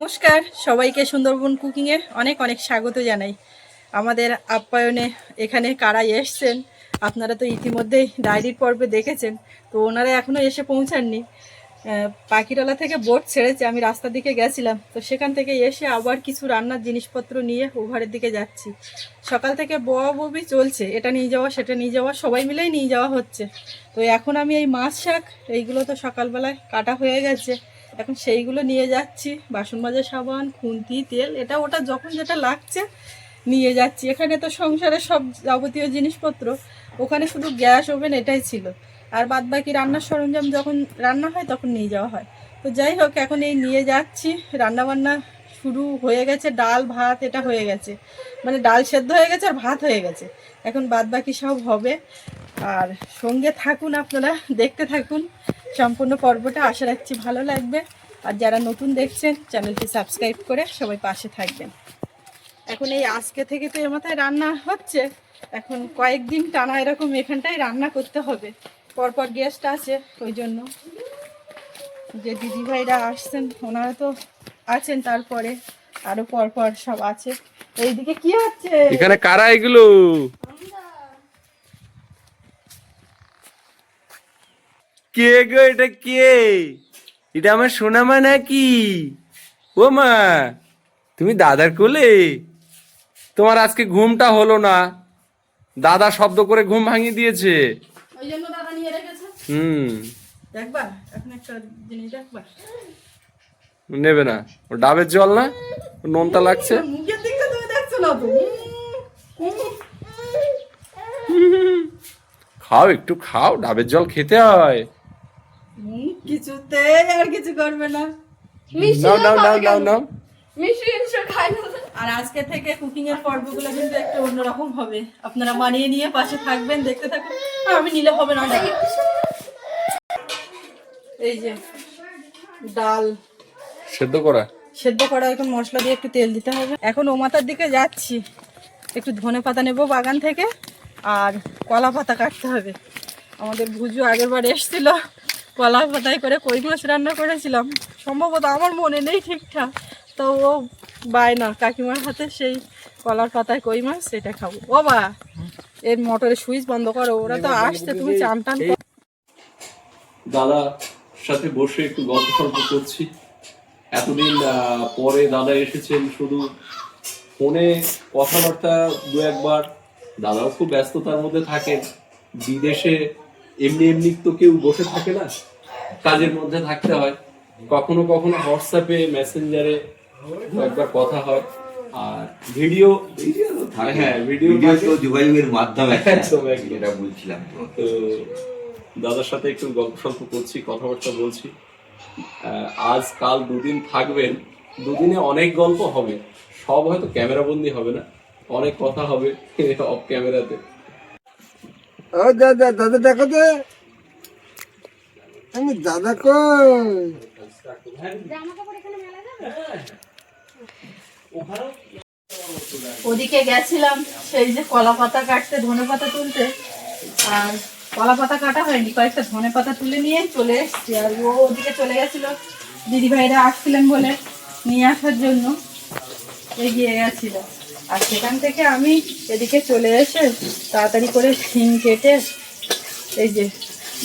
নমস্কার সবাইকে সুন্দরবন কুকিংয়ে অনেক অনেক স্বাগত জানাই। আমাদের আপ্যায়নে এখানে কারা এসছেন আপনারা তো ইতিমধ্যেই ডায়েরির পর্বে দেখেছেন। তো ওনারা এখনও এসে পৌঁছাননি। পাখিরালা থেকে বোট ছেড়েছে, আমি রাস্তার দিকে গেছিলাম, তো সেখান থেকে এসে আবার কিছু রান্নার জিনিসপত্র নিয়ে ওভারের দিকে যাচ্ছি। সকাল থেকে বউবি চলছে, এটা নিয়ে যাওয়া সেটা নিয়ে যাওয়া, সবাই মিলেই নিয়ে যাওয়া হচ্ছে। তো এখন আমি এই মাছ শাক এইগুলো তো সকালবেলায় কাটা হয়ে গেছে, এখন সেইগুলো নিয়ে যাচ্ছি। বাসন মাজার সাবান, খুন্তি, তেল, এটা ওটা যখন যেটা লাগছে নিয়ে যাচ্ছি। এখানে তো সংসারের সব যাবতীয় জিনিসপত্র, ওখানে শুধু গ্যাস ওভেন এটাই ছিল, আর বাদ বাকি রান্নার সরঞ্জাম যখন রান্না হয় তখন নিয়ে যাওয়া হয়। তো যাই হোক, এখন এই নিয়ে যাচ্ছি। রান্নাবান্না শুরু হয়ে গেছে, ডাল ভাত এটা হয়ে গেছে, মানে ডাল সেদ্ধ হয়ে গেছে আর ভাত হয়ে গেছে, এখন বাদ বাকি সব হবে। আর সঙ্গে থাকুন, আপনারা দেখতে থাকুন সম্পূর্ণ পর্বটা, আশা রাখছি ভালো লাগবে। আর যারা নতুন দেখছেন চ্যানেলটি সাবস্ক্রাইব করে সবাই পাশে থাকবেন। এখন এই আজকে থেকে তো এর মাথায় রান্না হচ্ছে, এখন কয়েকদিন টানা এরকম এখানটায় রান্না করতে হবে। পরপর গেস্ট আছে, ওই জন্য যে দিদিভাইরা আসছেন ওনারা তো আছেন, তারপরে আরো পরপর সব আছে। এইদিকে কি হচ্ছে এখানে কারা এগুলো? কে গো, এটা কে? এটা আমার সোনামা নাকি? ও মা, তুমি দাদার কোলে? তোমার আজকে ঘুমটা হলো না, দাদা শব্দ করে ঘুম ভাঙিয়ে দিয়েছে। ওই জন্য দাদা নিয়ে রেখেছে। দেখবা এখন একটা জিনিস দেখবা, নেবে না? ও ডাবের জল না, নোনতা লাগছে। মুখের দিকটা তুমি দেখছো না তো। খাও, একটু খাও, ডাবের জল খেতে হয়। কিছুতে আর কিছু করবে না। নাও নাও নাও নাও নাও। আর আজকে থেকে কুকিং এর পর্বগুলো কিন্তু একটু অন্যরকম হবে, আপনারা মানিয়ে নিয়ে পাশে থাকবেন, দেখতে থাকুন। আমি নিলে হবে না। এই যে ডাল সেদ্ধ করা, এখন মশলা দিয়ে একটু তেল দিতে হবে। এখন ও মাথার দিকে যাচ্ছি, একটু ধনে পাতা নেবো বাগান থেকে, আর কলা পাতা কাটতে হবে। আমাদের ভুজু আগের বার এসেছিল, কলা পাতায় করে কই মাছ রান্না করেছিলাম, সম্ভবত আমার মনে নেই ঠিকঠাক। তো ও বায়না কাকিমার হাতে সেই কলার পাতায় কই মাছ, সেটা খাবো। ও বা এর মোটরের সুইচ বন্ধ করো, ওরা তো আসছে, তুমি চান টান। দাদা সাথে বসে একটু গল্প সল্প করছি। এতদিন পরে দাদা এসেছেন, শুধু ফোনে কথাবার্তা দু একবার। দাদাও খুব ব্যস্ততার মধ্যে থাকেন, বিদেশে এমনি এমনি তো কেউ বসে থাকে না, কাজের মধ্যে থাকতে হয়। কখনো কখনো হোয়াটসঅ্যাপে মেসেঞ্জারে একবার কথা হয়, আর ভিডিও ভিডিও তো যোগাযোগের মাধ্যম একদম এটা বলছিলাম। তো দাদার সাথে একটু গল্প সল্প করছি, কথাবার্তা বলছি। আজ কাল দুদিন থাকবেন, দুদিনে অনেক গল্প হবে, সব হয়তো ক্যামেরা বন্দি হবে না, অনেক কথা হবে অফ ক্যামেরাতে। ও দাদা, দাদা দেখো তো, আমি দাদা কই? ওদিকে গেছিলাম সেই যে কলা পাতা কাটতে, ধনে পাতা তুলতে, আর কলা পাতা কাটা হয়নি, কয়েকটা ধনে পাতা তুলে নিয়ে চলে এসছি। আর ও ওদিকে চলে গেছিল, দিদিভাইরা আসছিলেন বলে নিয়ে আসার জন্য এগিয়ে গেছিল। আর সেখান থেকে আমি এদিকে চলে এসে তাড়াতাড়ি করে শিম কেটে এই যে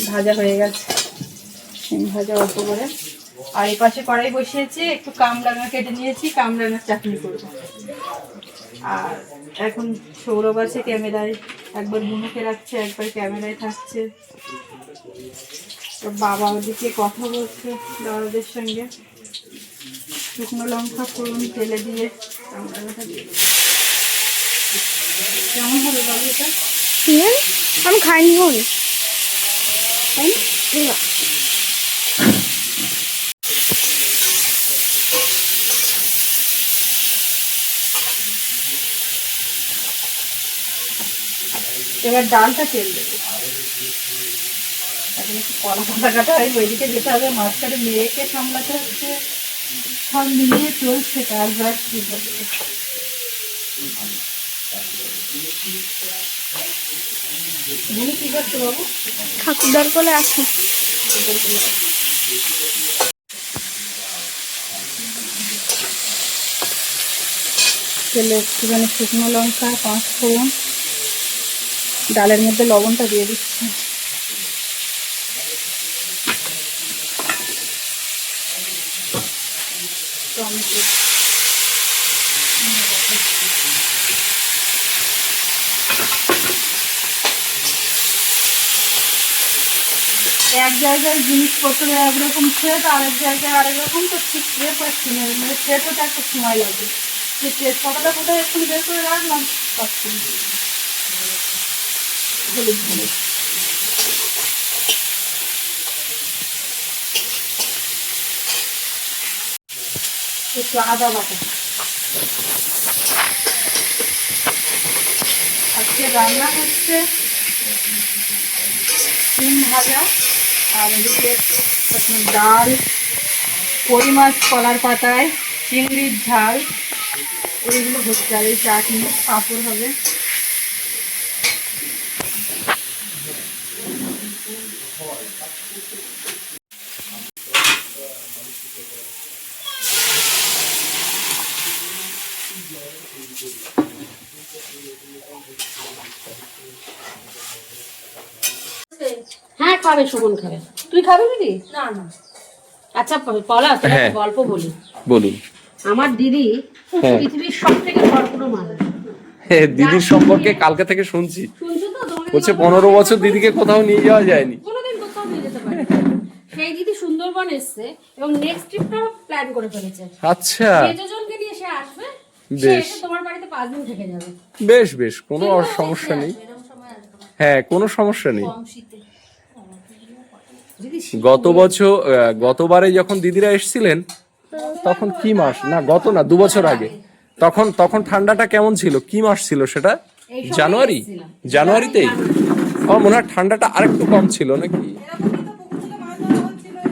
ভাজা হয়ে গেছে, শিম ভাজা অল্প করে। আর এই পাশে কড়াই বসিয়েছি, একটু কামরাঙা কেটে নিয়েছি, কামরাঙার চাটনি করবো। আর এখন সৌরভ আছে ক্যামেরায়, একবার মুখে রাখছে, একবার ক্যামেরায় থাকছে। তো বাবা ওদিকে কথা বলছে দাদাদের সঙ্গে। শুকনো লঙ্কা ফোড়ন তেলে দিয়ে কামরাঙাটা দিয়ে দেবো। কেমন হবে বাবু এটা? আমি খাইনি হল এবার ডালটা তেল দেবো। এখন একটু কলা পাতা কাটা হয়, ওইদিকে যেতে হবে, মাঝখানে মেয়েকে সামলাতে হচ্ছে, সব মিলিয়ে চলছে কাজ। ঠিক হবে। কি করছো বাবু? ঠাকুরদার কোলে আসি। তেলে একটুখানি শুকনো লঙ্কা, 5 ফোড়ন, ডালের মধ্যে লবণটা দিয়ে দিচ্ছি। টমেটো, এক জায়গায় জিনিসপত্র একরকম খেত, আরেক জায়গায় আরেক রকম, তো ঠিক খেয়ে পাচ্ছি না, মানে খেতে তো একটা সময় লাগে। যে তেজপাতাটা কোথায় একটু বের করে রাখলাম পাচ্ছি না। হলুদ হলুদ একটু আদা বাটা। আজকে রান্না হচ্ছে ডিম ভাজা, আর এদিকে ডাল, কই মাছ কলার পাতায়, চিংড়ির ঝাল, এইগুলো হচ্ছে। আর এই চাটনি, পাঁপড় হবে। হ্যাঁ খাবে, সুমন খাবে। তুই খাবি দিদি? না না। আচ্ছা পলা, তোর একটা গল্প বলি। বলুন। আমার দিদি পৃথিবীর সব থেকে বড় মানুষ। হ্যাঁ, দিদির সম্পর্কে কালকে থেকে শুনছি। শুনছো তো? তোমাকে বলছে 15 বছর দিদিকে কোথাও নিয়ে যাওয়া যায়নি। কোনোদিন কোথাও নিয়ে যেতে পারে। সেই দিদি সুন্দরবন এসছে এবং নেক্সট ট্রিপটা প্ল্যান করে ফেলেছে। আচ্ছা, মেজোজনকে নিয়ে সে আসবে, সে বেশ এসে তোমার বাড়িতে 5 দিন থেকে যাবে। বেশ বেশ, কোনো সমস্যা নেই। হ্যাঁ, কোনো সমস্যা নেই। কম শীতে গতবারে যখন দিদিরা এসেছিলেন, তখন কি মাস, না 2 বছর আগে, তখন ঠান্ডাটা কেমন ছিল? কি মাস ছিল সেটা? জানুয়ারিতেই আমার মনে হয় ঠান্ডাটা আরেকটু কম ছিল নাকি?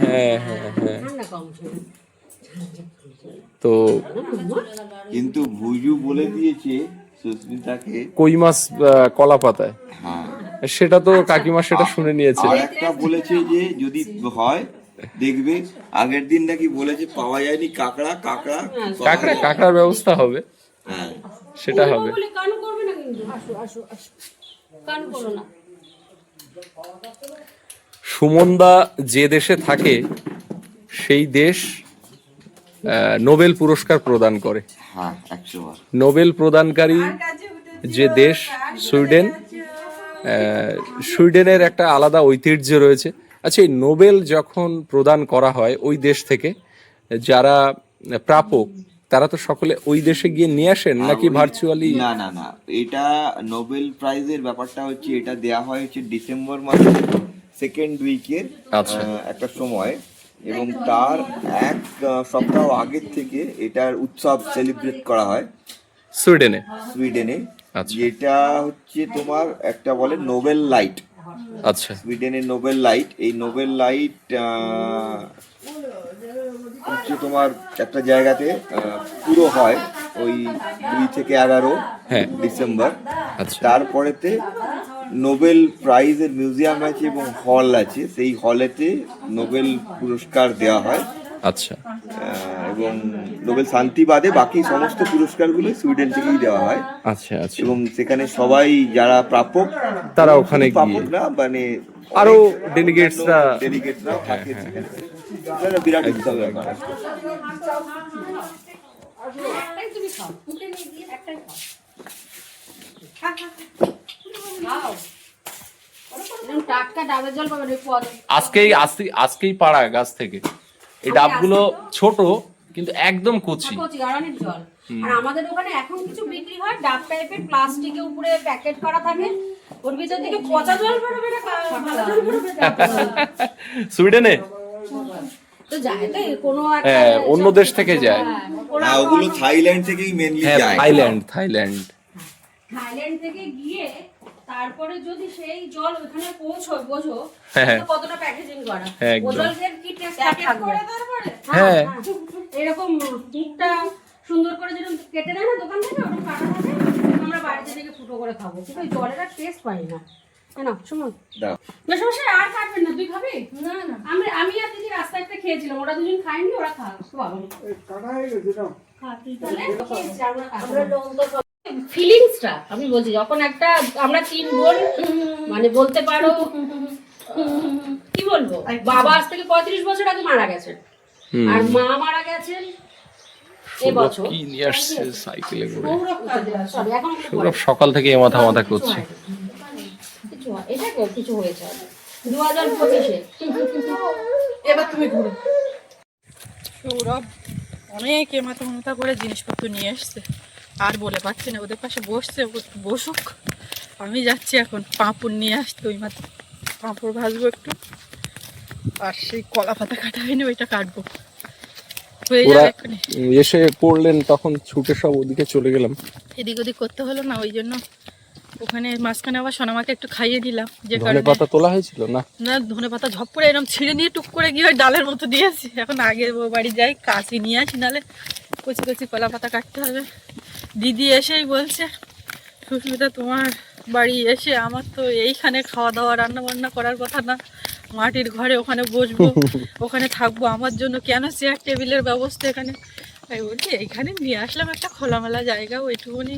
হ্যাঁ হ্যাঁ হ্যাঁ। ঠান্ডা কম ছিল। তো কিন্তু ভুজু বলে দিয়েছে সুস্মিতাকে কই মাছ কলা পাতায়, হ্যাঁ, সেটা তো কাকিমা সেটা শুনে নিয়েছে। আর একটা বলেছে যে যদি হয় দেখবে, আগের দিন নাকি বলেছে পাওয়া যায়নি কাঁকড়া, কাঁকড়ার ব্যবস্থা হবে, হ্যাঁ সেটা হবে। বলে কান করবে না কিন্তু। আসো আসো আসো, কান করো না। সুমনদা যে দেশে থাকে সেই দেশ নোবেল পুরস্কার প্রদান করে। হ্যাঁ 100 বার। নোবেল প্রদানকারী যে দেশ সুইডেন, সুইডেনের একটা আলাদা ঐতিহ্য রয়েছে। আচ্ছা, এই নোবেল যখন প্রদান করা হয় ওই দেশ থেকে, যারা প্রাপক তারা তো সকলে ওই দেশে গিয়ে নিয়ে আসেন নাকি ভার্চুয়ালি? না না না, এটা নোবেল প্রাইজের ব্যাপারটা হচ্ছে, এটা দেয়া হয় হচ্ছে ডিসেম্বর মাসের সেকেন্ড উইকের আচ্ছা। একটা সময়, এবং তার এক সপ্তাহ আগের থেকে এটার উৎসব সেলিব্রেট করা হয় সুইডেনে। আচ্ছা। যেটা হচ্ছে তোমার একটা বলে নোবেল লাইট। আচ্ছা, সুইডেনের নোবেল লাইট, এই নোবেল লাইট হচ্ছে তোমার একটা জায়গাতে পুরো হয় ওই 2 থেকে 11 হ্যাঁ। ডিসেম্বর। আচ্ছা। তারপরেতে নোবেল প্রাইজের মিউজিয়াম আছে এবং হল আছে, সেই হলেতে নোবেল পুরস্কার দেওয়া হয়। আচ্ছা, এবং নোবেল শান্তি বাদে বাকি সমস্ত পুরস্কারগুলো সুইডেন থেকেই দেওয়া হয়। আচ্ছা, আচ্ছা। এবং সেখানে সবাই যারা প্রাপক, তারা ওখানে গিয়ে, প্রাপক না মানে আরো ডেলিগেটসরা থাকে সেখানে। এটা বিরাট উৎসব ব্যাপার। একটাই তুমি খাও, মুখে নিয়ে দিয়ে একটাই খাও। খাও। এরকম টাটকা ডাবের জল পাবেন ওই পদ। আজকেই পাড়া গাছ থেকে এই ডাবগুলো ছোট কিন্তু একদম কচি। কচি গাড়ানির জল। আর আমাদের ওখানে এখন কিছু বিক্রি হয় ডাব টাইপের, প্লাস্টিকের উপরে প্যাকেট করা থাকে, ওর ভিতর থেকে পচা জল বেরোবে না ভালো জল বেরোবে। সুইডেনে তো যায় তো কোনো হ্যাঁ, অন্য দেশ থেকে যায়। হ্যাঁ, ওগুলো থাইল্যান্ড থেকেই মেনলি হ্যাঁ, যায়। থাইল্যান্ড থেকে গিয়ে তারপরে যদি সেই জল ওখানে পৌঁছয়, বোঝো হ্যাঁ। তো কতটা প্যাকেজিং করা। হ্যাঁ, একদম। ও জলের কি টেস্ট থাকবে তারপরে? হ্যাঁ। এরকম মুখটা সুন্দর করে যেরকম কেটে দেয় না দোকান থেকে, ওরকম কাটা থাকে, আমরা বাড়িতে থেকে ফুটো করে খাবো, কিন্তু ওই জলের আর টেস্ট পাই না। না সুমন দাও। সমস্যা আর কাটবেন না, তুই খাবি? না না, আমি আর দিদি রাস্তায় একটা খেয়েছিলাম, ওরা দুজন খায়নি, ওরা খা বাবা ফিলিংসটা আমি বলছি, যখন একটা আমরা 3 বোন মানে বলতে পারো কি বলবো, বাবা আজ থেকে 35 বছর আগে মারা গেছেন আর মা মারা গেছেন এবছর। কি নিয়ে আসছে সাইকেলে করে? সরি এখন সৌরভ সকাল থেকে এ মাথা মাথা করছে। কিছু এটা কিছু হয়েছে 2025-এ। এবার তুমি ঘুরো। সৌরভ অনেক মাথা মাথা করে জিনিসপত্র নিয়ে এসছে, আর বলে পাচ্ছি না, ওদের পাশে বসছে, বসুক। আমি যাচ্ছি এখন পাঁপড় নিয়ে আসতে, ওই মাথা পাঁপড় ভাজবো একটু, আর সেই কলা পাতা কাটা হয়নি, ওইটা কাটবো, হয়ে যাবে এক্ষুনি। এসে পড়লেন তখন ছুটে সব ওদিকে চলে গেলাম। এদিক ওদিক করতে হলো না, ওই জন্য ওখানে মাঝখানে আবার সোনামাকে একটু খাইয়ে দিলাম, যে ধনে কারণে পাতা তোলা হয়েছিল না? না, ধনে পাতা ঝপ করে এরকম ছিঁড়ে নিয়ে টুক করে গিয়ে ওই ডালের মতো দিয়েছি। এখন আগে ও বাড়ি যাই, কাশি নিয়ে আসি, নাহলে কচি কচি কলা পাতা কাটতে হবে। দিদি এসেই বলছে, সুস্মিতা তোমার বাড়ি এসে আমার তো এইখানে খাওয়া দাওয়া রান্না বান্না করার কথা না, মাটির ঘরে ওখানে বসবো, ওখানে থাকবো, আমার জন্য কেন চেয়ার টেবিলের ব্যবস্থা এখানে? আমি বলছি এইখানে নিয়ে আসলাম একটা খোলামেলা জায়গা, ওইটুকুনি।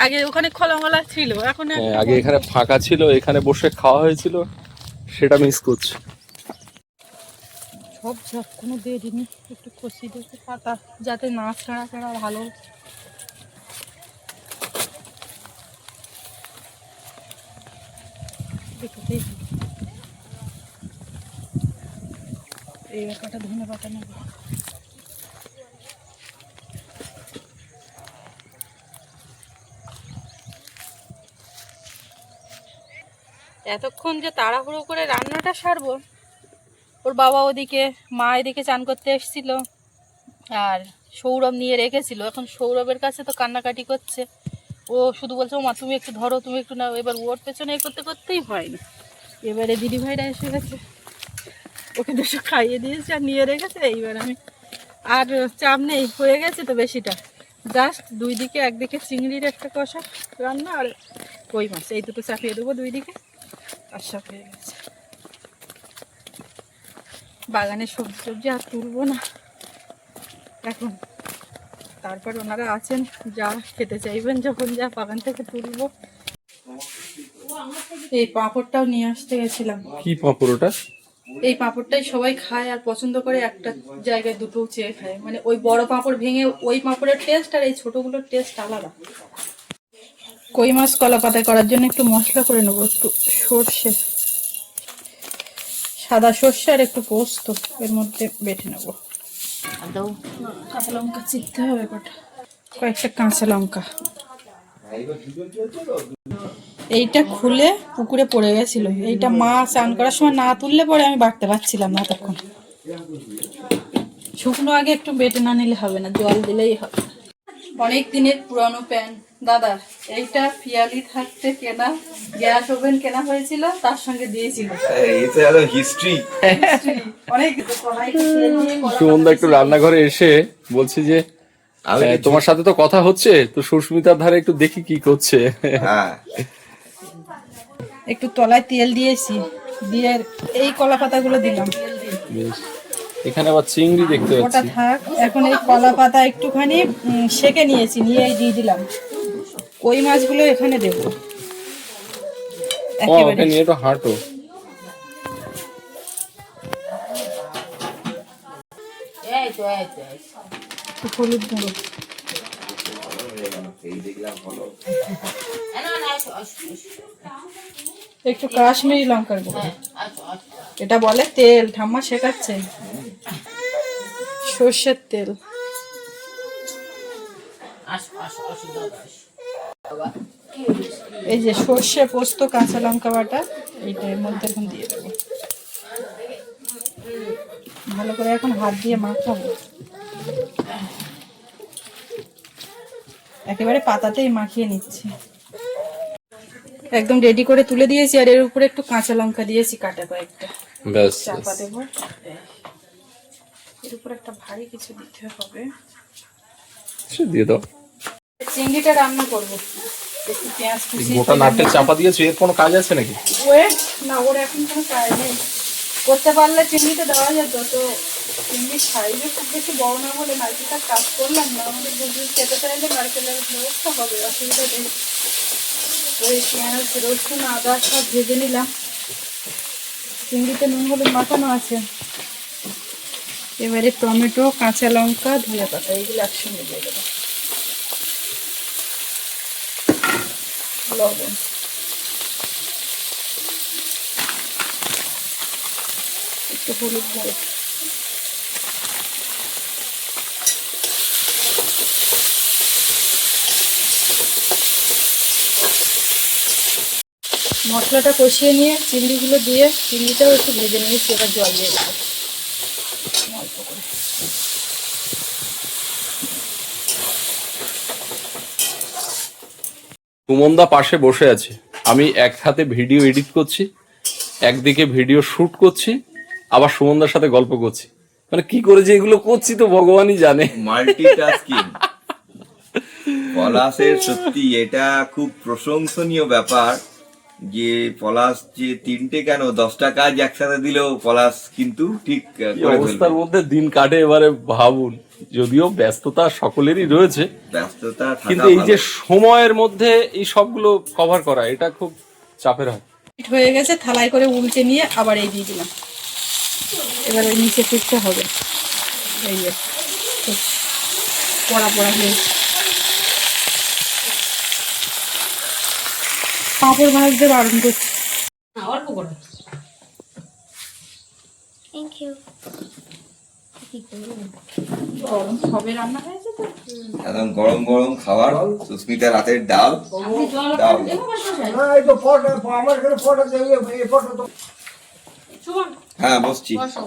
আগে ওখানে খোলামেলা ছিল, এখন আগে এখানে ফাঁকা ছিল, এখানে বসে খাওয়া হয়েছিল, সেটা মিস করছি। সব ঝাপ কোনো দেরিনি, একটু কষি দেখে পাতা যাতে না ছাড়া ছাড়া ভালো। এই ব্যাপারটা ধনে পাতা নেব। এতক্ষণ যে তাড়াহুড়ো করে রান্নাটা সারবো, ওর বাবা ওদিকে, মা এদিকে চান করতে এসেছিল, আর সৌরভ নিয়ে রেখেছিল। এখন সৌরভের কাছে তো কান্নাকাটি করছে, ও শুধু বলছে ও মা তুমি একটু ধরো, তুমি একটু নাও। এবার ওর পেছনে এ করতে করতেই হয়নি। এবারে দিদিভাইরা এসে গেছে, ওকে দুটো খাইয়ে দিয়েছে আর নিয়ে রেখেছে। এইবার আমি আর চাপ নেই, হয়ে গেছে তো বেশিটা, জাস্ট দুই দিকে, একদিকে চিংড়ির একটা কষা রান্না আর কই মাছ, এই দুটো চাপিয়ে দেবো দুই দিকে, আর সব হয়ে গেছে। বাগানের সবজি টবজি আর তুলবো না এখন, তারপর ওনারা আছেন, যা খেতে চাইবেন যখন, যা বাগান থেকে তুলবো। এই পাঁপড়টাও নিয়ে আসতে গেছিলাম। কি পাঁপড় ওটা? এই পাঁপড়টাই সবাই খায় আর পছন্দ করে, একটা জায়গায় দুটো চেয়ে খায়, মানে ওই বড় পাঁপড় ভেঙে ওই পাঁপড়ের টেস্ট আর এই ছোটগুলোর টেস্ট আলাদা। কই মাছ কলা পাতায় করার জন্য একটু মশলা করে নেবো, একটু সর্ষে, সাদা সর্ষে আর একটু পোস্ত এর মধ্যে বেটে নেবো। কাঁচা লঙ্কা চিপতে হবে, কয়েকটা কাঁচা লঙ্কা। এইটা খুলে পুকুরে পড়ে গেছিল, এইটা মা স্নান করার সময় না তুললে পরে আমি বাটতে পারছিলাম না তখন। শুকনো আগে একটু বেটে না নিলে হবে না, জল দিলেই হবে। অনেক দিনের পুরানো প্যান দাদার, এইটা পিয়ালি থাকতে কেনা, গ্যাস ওভেন কেনা হয়েছিল, তার সঙ্গে দিয়েছিল। হিস্ট্রি অনেক সুমনদা একটু রান্নাঘরে এসে বলছি যে তোমার সাথে তো কথা হচ্ছে, তো সুস্মিতার ধারে একটু দেখি কি করছে। হ্যাঁ, একটু তলায় তেল দিয়েছি, দিয়ে এই কলা পাতাগুলো দিলাম। বেশ, এখানে আবার চিংড়ি দেখতে ওটা পাচ্ছি। থাক, এখন এই কলা পাতা একটুখানি সেকে নিয়েছি, নিয়ে দিয়ে দিলাম। কই মাছগুলো এখানে দেবো একেবারে। ওকে নিয়ে একটু হাঁটো। একটু হলুদ গুঁড়ো, একটু কাশ্মীরি লঙ্কার গুঁড়ো, এটা বলে তেল, ঠাম্মা শেখাচ্ছে, সর্ষের তেল। এই যে সর্ষে, পোস্ত, কাঁচা লঙ্কা বাটা, এইটা এর মধ্যে এখন দিয়ে দেবো। ভালো করে এখন হাত দিয়ে মাখাবো, একেবারে পাতাতেই মাখিয়ে নিচ্ছি। একদম রেডি করে তুলে দিয়েছি, আর এর উপরে একটু কাঁচা লঙ্কা দিয়েছি কাটা কয়েকটা, ব্যাস, চাপা দেবো। এর উপরে একটা ভারী কিছু দিতে হবে, দিয়ে দাও। চিংড়িটা রান্না করবো। একটু পেঁয়াজ এই কুচি গোটা নারকেল চাপা দিয়েছো, এর কোনো কাজ আছে নাকি? ওয়েট না, ওর এখন কোনো কাজ নেই। করতে পারলে চিংড়িতে দেওয়া যেত, তো চিংড়ির সাইজে খুব বেশি বড় না হলে নারকেলটা কাজ করলাম না। আমাদের বুঝুন খেতে চাইলে নারকেলের ব্যবস্থা হবে, অসুবিধা নেই। ওই পেঁয়াজ রসুন আদা সব ভেজে নিলাম। চিংড়িতে নুন হলুদ মাখানো আছে। এবারে টমেটো, কাঁচা লঙ্কা, ধনে পাতা এগুলো একসঙ্গে দিয়ে দেবো। লবণ, একটু হলুদ গুঁড়ো, মশলাটা কষিয়ে নিয়ে চিংড়িগুলো দিয়ে চিংড়িটাও একটু ভেজে নিয়েছি। এবার জল দিয়ে দেবো অল্প করে। সুমনদা পাশে বসে আছে, আমি এক হাতে ভিডিও এডিট করছি, একদিকে ভিডিও শুট করছি, আবার সুমনদার সাথে গল্প করছি। মানে কি করে যে এগুলো করছি তো ভগবানই জানে। মাল্টিটাস্কিং। পলাশের সত্যি এটা খুব প্রশংসনীয় ব্যাপার যে পলাশ যে 3টে কেন 10টা কাজ একসাথে দিলেও পলাশ কিন্তু ঠিক এই করে অবস্থার ফেলবে। মধ্যে দিন কাটে। এবারে ভাবুন, যদিও ব্যস্ততা সকলেরই রয়েছে, ব্যস্ততা থাকা কিন্তু এই যে ভালো। সময়ের মধ্যে এই সবগুলো কভার করা এটা খুব চাপের হয়। হয়ে গেছে, থালায় করে উল্টে নিয়ে আবার এই দিয়ে দিলাম। এবার ওই নিচে ফিরতে হবে। এই যে খুব পড়া পড়া হয়ে পাঁপড় ভাজতে বারণ করছি। না, অল্প করে। Thank you. গরম সবে রান্না হয়েছে তো। একদম গরম গরম খাবার, সুস্মিতার রাতের ডাল। আপনি জল দাও। দেবো মশাই? না এই তো ফটো, আমার এখানে ফটো এই ফটো তো সুমন, হ্যাঁ বসছি। বসো।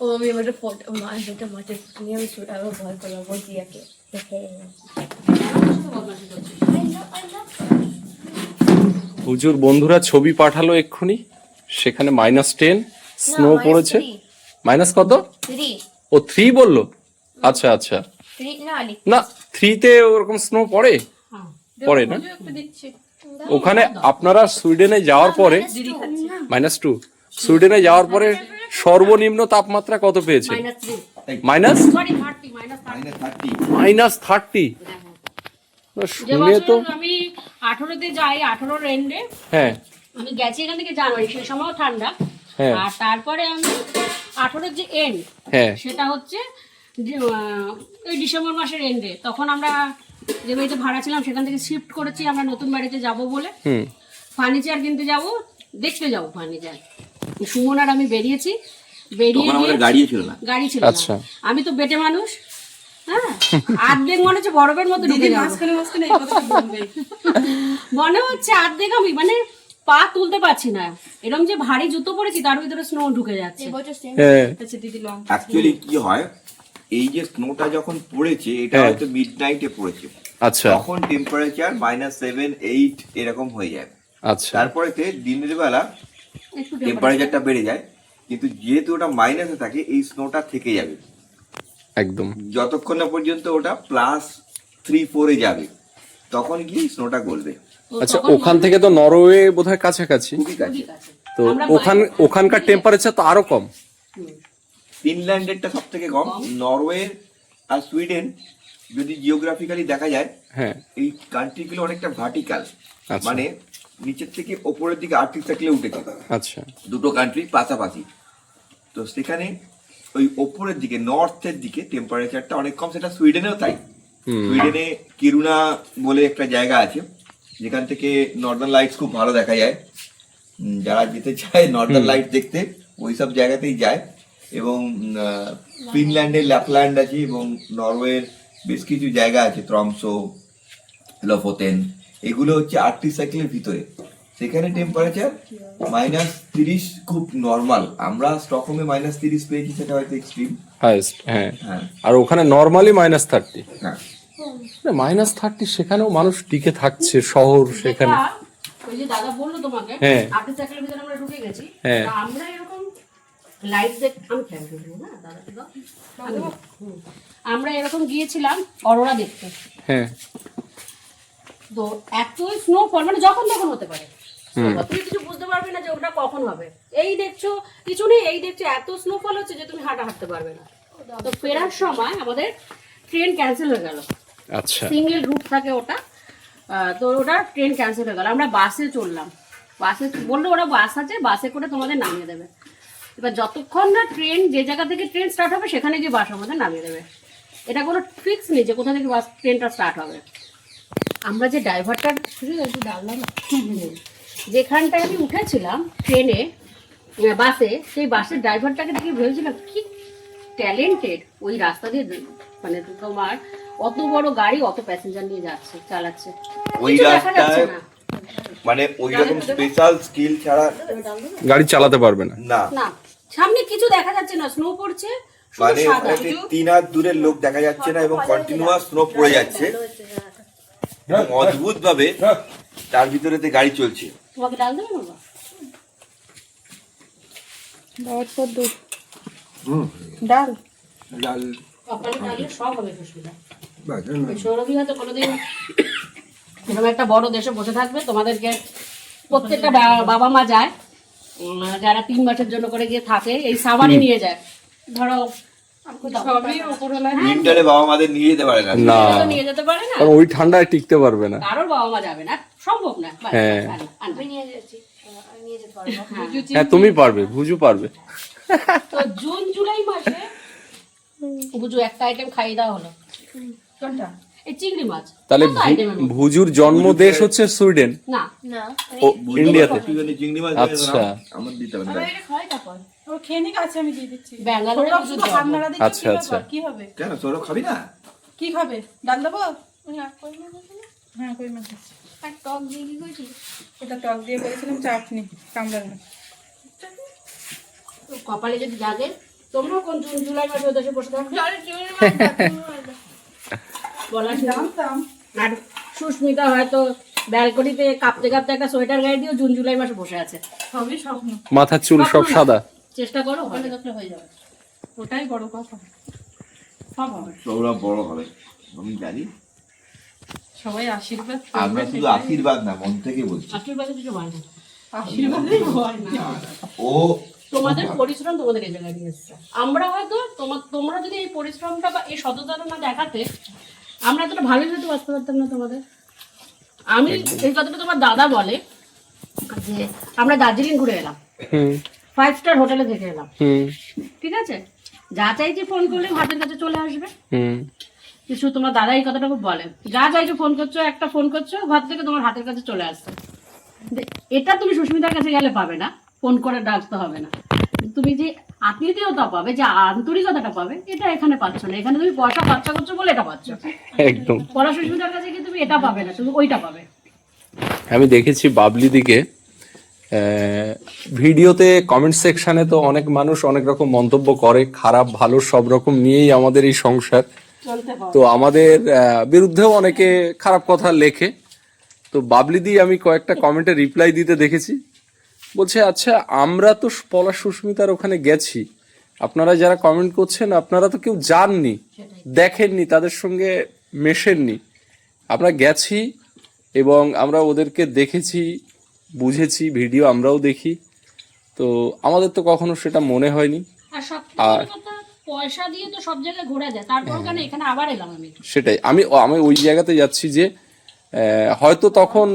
ও আমি আমার ফটো মাঝে মাঝে নিয়ে আমি ছোট আরো ভয় করলাম বলছিয়াকে দেখে বদমাশি করছিস। হুজুর বন্ধুরা ছবি পাঠালো এক্ষুনি, সেখানে -10 স্নো পড়েছে। মাইনাস কত? 3 ও 3 বললো? আচ্ছা আচ্ছা, 3 না আলি না 3তে ওরকম স্নো পড়ে? হ্যাঁ। পড়ে না একটু দিচ্ছি। ওখানে। আপনারা সুইডেনে যাওয়ার পরে -2, সুইডেনে যাওয়ার পরে সর্বনিম্ন তাপমাত্রা কত পেয়েছে? -3 মাইনাস সরি 30 -30। যে শুনে তো বছর আমি 18তে যাই, 18 এন্ডে হ্যাঁ আমি গেছি এখান থেকে জানুয়ারি, সেই সময়ও ঠান্ডা। হ্যাঁ আর তারপরে আমি 18 যে এন্ড, হ্যাঁ সেটা হচ্ছে এই ডিসেম্বর মাসের এন্ডে। তখন আমরা যে বাড়িতে ভাড়া ছিলাম সেখান থেকে শিফট করেছি আমরা নতুন বাড়িতে যাব বলে। হুম ফার্নিচার কিনতে যাব, দেখতে যাব ফার্নিচার। সুমন আর আমি বেরিয়েছি, বেরিয়ে তখন গিয়ে আমাদের গাড়িও ছিল না। গাড়ি ছিল আচ্ছা। না। আমি তো বেটে মানুষ, হ্যাঁ, অর্ধেক মনে হচ্ছে বরফের মতো ঢুকে যাবো। মাঝখানে মাঝখানে এই কথাটা বলবে। মনে হচ্ছে অর্ধেক আমি মানে পা তুলতে পারছি না, এরকম যে ভারী জুতো পরেছি তার ভিতরে স্নো ঢুকে যাচ্ছে। এবছর সেম হ্যাঁ আচ্ছা দিদি লং অ্যাকচুয়ালি কি হয়, এই যে স্নোটা যখন পড়েছে এটা হ্যাঁ। হয়তো মিডনাইটে পড়েছে, আচ্ছা তখন টেম্পারেচার -7, 8 এরকম হয়ে যায়। আচ্ছা তারপরে দিনের বেলা একটু টেম্পারেচারটা বেড়ে যায়, কিন্তু যেহেতু ওটা মাইনাসে থাকে এই স্নোটা থেকে যাবে একদম। যতক্ষণ না পর্যন্ত ওটা +3-4 যাবে, তখন গিয়ে স্নোটা গলবে। আচ্ছা, ওখান থেকে তো নরওয়ে বোধহয় কাছাকাছি, খুবই কাছে। তো ওখানকার টেম্পারেচার তো আরো কম। ফিনল্যান্ডেরটা সব থেকে কম, নরওয়ে আর সুইডেন যদি জিওগ্রাফিক্যালি দেখা যায়, হ্যাঁ এই কান্ট্রিগুলো অনেকটা ভার্টিক্যাল, আচ্ছা। মানে নিচের থেকে ওপরের দিকে আর্থিক সাইকেলে উঠেছে আচ্ছা দুটো কান্ট্রি পাশাপাশি। তো সেখানে ওই ওপরের দিকে নর্থের দিকে টেম্পারেচারটা অনেক কম, সেটা সুইডেনেও তাই। সুইডেনে কিরুনা বলে একটা জায়গা আছে যেখান থেকে নর্দার্ন লাইটস খুব ভালো দেখা যায়। যারা যেতে চায় নর্দার্ন লাইট দেখতে ওইসব জায়গাতেই যায়। এবং ফিনল্যান্ডের ল্যাপল্যান্ড আছে এবং নরওয়ের বেশ কিছু জায়গা আছে, ত্রমসো, লোফোতেন, এগুলো হচ্ছে আর্কটিক সাইকেলের ভিতরে। সেখানে টেম্পারেচার -30 খুব নর্মাল। আমরা স্টকহোমে -30 পেয়েছি, সেটা হয়তো এক্সট্রিম। হাইস্ট, হ্যাঁ। হ্যাঁ আর ওখানে নর্মালি -30। হ্যাঁ -30 সেখানেও মানুষ টিকে থাকছে, শহর সেখানে। যেটা ওই যে দাদা বললো তোমাকে, হ্যাঁ। আর্টিস্ট সাইকেলের ভিতরে আমরা ঢুকে গেছি। হ্যাঁ। তা আমরা এরকম লাইট আমি খেয়াল করি না দাদা তো আমরা এরকম গিয়েছিলাম অরোরা দেখতে। হ্যাঁ তো এত স্নোফল মানে যখন তখন হতে পারে। তুমি কিছু বুঝতে পারবে না যে ওটা কখন হবে। এই দেখছো কিছু নেই, এই দেখছো এত স্নোফল হচ্ছে যে তুমি হাঁটতে পারবে না। তো ফেরার সময় আমাদের ট্রেন ক্যান্সেল হয়ে গেল। আচ্ছা, সিঙ্গেল রুট থাকে ওটা, তো ওটা ট্রেন ক্যান্সেল হয়ে গেল। আমরা বাসে চললাম, বাসে বললো ওরা বাস আছে, বাসে করে তোমাদের নামিয়ে দেবে। এবার যতক্ষণ না ট্রেন যে জায়গা থেকে ট্রেন স্টার্ট হবে সেখানে গিয়ে বাস আমাদের নামিয়ে দেবে। এটা কোনো ফিক্স নেই যে কোথা থেকে বাস ট্রেনটা স্টার্ট হবে। আমরা যে ড্রাইভারটা একটু ডাললাম যেখানটায় আমি উঠেছিলাম ট্রেনে বাসে, সেই বাসের ড্রাইভারটাকে দেখে ভেবেছিলাম কি ট্যালেন্টেড। ওই রাস্তা দিয়ে মানে তোমার অত বড় গাড়ি অত প্যাসেঞ্জার নিয়ে যাচ্ছে, চালাচ্ছে, ওই কিছু দেখা যাচ্ছে রাস্তায় না। মানে ওই রকম স্পেশাল স্কিল ছাড়া গাড়ি চালাতে পারবে না। না, না সামনে কিছু দেখা যাচ্ছে না, স্নো পড়ছে শুধু মানে সাদা। ওখানে 3 হাত দূরের লোক দেখা যাচ্ছে না এবং কন্টিনিউয়াস স্নো পড়ে যাচ্ছে এবং অদ্ভুত ভাবে তার ভিতরেতে গাড়ি চলছে। তোমাকে ডাল দেবে বাবা? ডাল কপালে ডাললে সব হবে সুস্মিতা। সৌরভী হয়তো কোনোদিন এরকম একটা বড় দেশে বসে থাকবে, তোমাদেরকে প্রত্যেকটা বাবা মা যায় যারা 3 মাসের জন্য করে গিয়ে থাকে, এই সামারে নিয়ে যায়। ধরো সবই উপরওয়ালা। উইন্টারে বাবা মাদের নিয়ে যেতে পারে না। না, তো নিয়ে যেতে পারে না, কারণ ওই ঠান্ডায় টিকতে পারবে না। কারোর বাবা মা যাবে না, সম্ভব না। হ্যাঁ। আমি নিয়ে যাচ্ছি, আমি নিয়ে যেতে পারবো। হ্যাঁ, তুমি পারবে, ভুজু পারবে। তো জুন জুলাই মাসে বুঝু একটা আইটেম খাইয়ে দেওয়া হলো, কোনটা? এই চিংড়ি মাছ। তাহলে কত item এর মধ্যে? ভুজুর জন্ম দেশ হচ্ছে সুইডেন, না না ও ইন্ডিয়াতে। চিংড়ি মাছ আচ্ছা। আমার দিতে হবে না। এটা খাওয়াই তারপর ও খেয়ে নিক, আছে আমি দিয়ে দিচ্ছি। ব্যাঙ্গালোরে সৌরভ বুঝুর শুধু হাত জন্ম। নাড়া দিচ্ছে, আচ্ছা, কি আচ্ছা। ব্যাপার? কি হবে? কেন সৌরভ খাবি না? কি খাবে? ডাল দেবো? না কই মাছ আছে না? হ্যাঁ, কই মাছ আছে। আর টক দিয়ে কি করেছি? ওটা টক দিয়ে করেছিলাম, চাটনি, কামড়ার মাছ। তো কপালে যদি জাগে, তোমরাও কোন জুন জুলাই মাসে ওই দেশে বসে থাকবে আরে চিংড়ি মাছ দাও, চিংড়ি মাছ দাও। বলা ছিল। জানতাম। আর সুস্মিতা হয়তো ব্যালকনিতে কাঁপতে কাঁপতে একটা সোয়েটার গায়ে দিয়ে জুন জুলাই মাসে বসে আছে। সবই স্বপ্ন। মাথার চুল সব সাদা। চেষ্টা করো, হলে দেখলে হয়ে যাবে। ওটাই বড় কথা। সব হবে। সৌরভ বড় হবে, আমি জানি। সবাই আশীর্বাদ আমরা করবে, শুধু সেটাই। আশীর্বাদ না, মন থেকে বলছি। আশীর্বাদে কিছু হয় না, আশীর্বাদই হয় না। ও তোমাদের পরিশ্রম তোমাদের এই জায়গায় নিয়ে এসেছে। আমরা হয়তো তোমরা যদি এই পরিশ্রমটা বা এই সততাটা না দেখাতে, আমরা এতটা ভালোই হয়তো বাঁচতে পারতাম না তোমাদের। আমি এই কথাটা তোমার দাদা বলে যে আমরা দার্জিলিং ঘুরে এলাম, 5 স্টার হোটেলে থেকে এলাম, ঠিক আছে, যা চাইছি ফোন করলে হাতের কাছে চলে আসবে। কিছু তোমার দাদা এই কথাটা খুব বলে, যা চাইছো ফোন করছো, একটা ফোন করছো, ঘর থেকে তোমার হাতের কাছে চলে আসছে। এটা তুমি সুস্মিতার কাছে গেলে পাবে না, ফোন করে ডাকতে হবে না। তুমি যে আত্মীয়তা পাবে, যে আন্তরিকতাটা পাবে, এটা এখানে পাচ্ছ না। এখানে তুমি পয়সা খরচা করছো বলে এটা পাচ্ছ, একদম। পড়া সুস্মিতার কাছে গিয়ে তুমি এটা পাবে না, তুমি ওইটা পাবে। আমি দেখেছি বাবলি দিকে ভিডিওতে কমেন্ট সেকশনে তো অনেক মানুষ অনেক রকম মন্তব্য করে, খারাপ ভালো সব রকম নিয়েই আমাদের এই সংসার। চলতে হবে। তো আমাদের বিরুদ্ধেও অনেকে খারাপ কথা লেখে। তো বাবলি দি আমি কয়েকটা কমেন্টে রিপ্লাই দিতে দেখেছি, বলছে আচ্ছা আমরা তো পলাশ সুস্মিতার ওখানে গেছি, আপনারা যারা কমেন্ট করছেন আপনারা তো কেউ যাননি, দেখেননি, তাদের সঙ্গে মেশেননি। আমরা গেছি এবং আমরা ওদেরকে দেখেছি, বুঝেছি, ভিডিও আমরাও দেখি, তো আমাদের তো কখনো সেটা মনে হয়নি। আর সবথেকে বড় কথা, পয়সা দিয়ে তো সব জায়গায় ঘোরা যায়, তারপর কেন এখানে আবার এলাম আমি। সেটাই আমি ওই জায়গাতে যাচ্ছি যে হয়তো তখন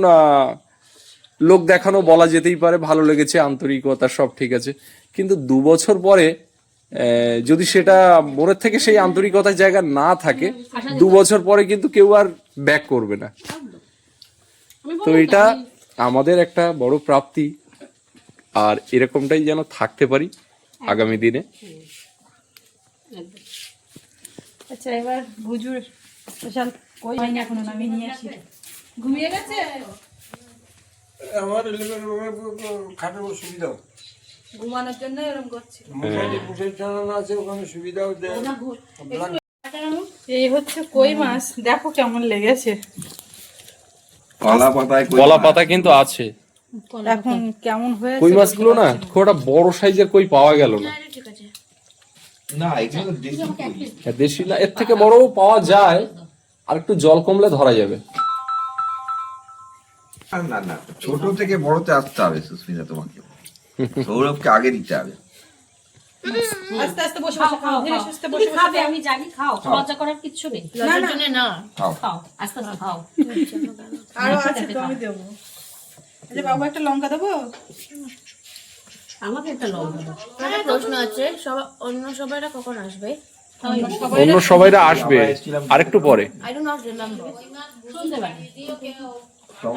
লোক দেখানো বলা যেতেই পারে, ভালো লেগেছে, আন্তরিকতা সব ঠিক আছে, কিন্তু 2 বছর পরে যদি সেটা মনের থেকে সেই আন্তরিকতার জায়গা না থাকে, 2 বছর পরে কিন্তু কেউ আর ব্যাক করবে না। আমি তো বললাম এটা আমাদের একটা বড় প্রাপ্তি, আর এরকমটাই যেন থাকতে পারি আগামী দিনে। একদম। আচ্ছা, এবার ভুজুর স্পেশাল কই হয়নি এখনো, আমি নিয়ে আসি। ঘুমিয়ে গেছে? আমার খাটের সুবিধাও ঘুমানোর জন্য এরকম করছে। মুখের টানানো আছে, ওখানে সুবিধাও দেয়। এই হচ্ছে কই মাছ, দেখো কেমন লেগেছে। কলা পাতা কিন্তু আছে। এখন কেমন হয়েছে কই মাছগুলো না খুব একটা বড় সাইজের কই পাওয়া গেল না। ঠিক আছে না, এগুলো দেশি কই। দেশি না, এর থেকে বড়ও পাওয়া যায়, আর একটু জল কমলে ধরা যাবে। আর না না, ছোট থেকে বড়তে আসতে হবে সুস্মিতা তোমাকে। সৌরভকে আগে দিতে হবে। আস্তে আস্তে বসে খাও বসে খাও খাও, ধীরে খাও। সুস্থে তুমি বসে বসে খাবে খাও। আমি জানি, খাও, লজ্জা করার কিচ্ছু নেই। লজ্জার জন্য না। খাও। খাও আস্তে আস্তে খাও। আরো আছে তো, আমি দেবো। এই যে বাবু একটা লঙ্কা দেবো। আমাকে একটা লঙ্কা দাও। একটা প্রশ্ন আছে, অন্য সবাইরা কখন আসবে? অন্য সবাইরা আসবে আরেকটু পরে। I do not remember. শুনতে পারি।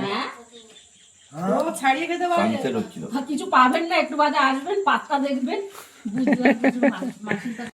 হ্যাঁ? ও ছাড়িয়ে খেতে পারবে। ক্যান্সেল হচ্ছিল। কিছু পাবেন না, একটু বাদে আসবেন, পাত্তা দেখবেন। বুঝলাম,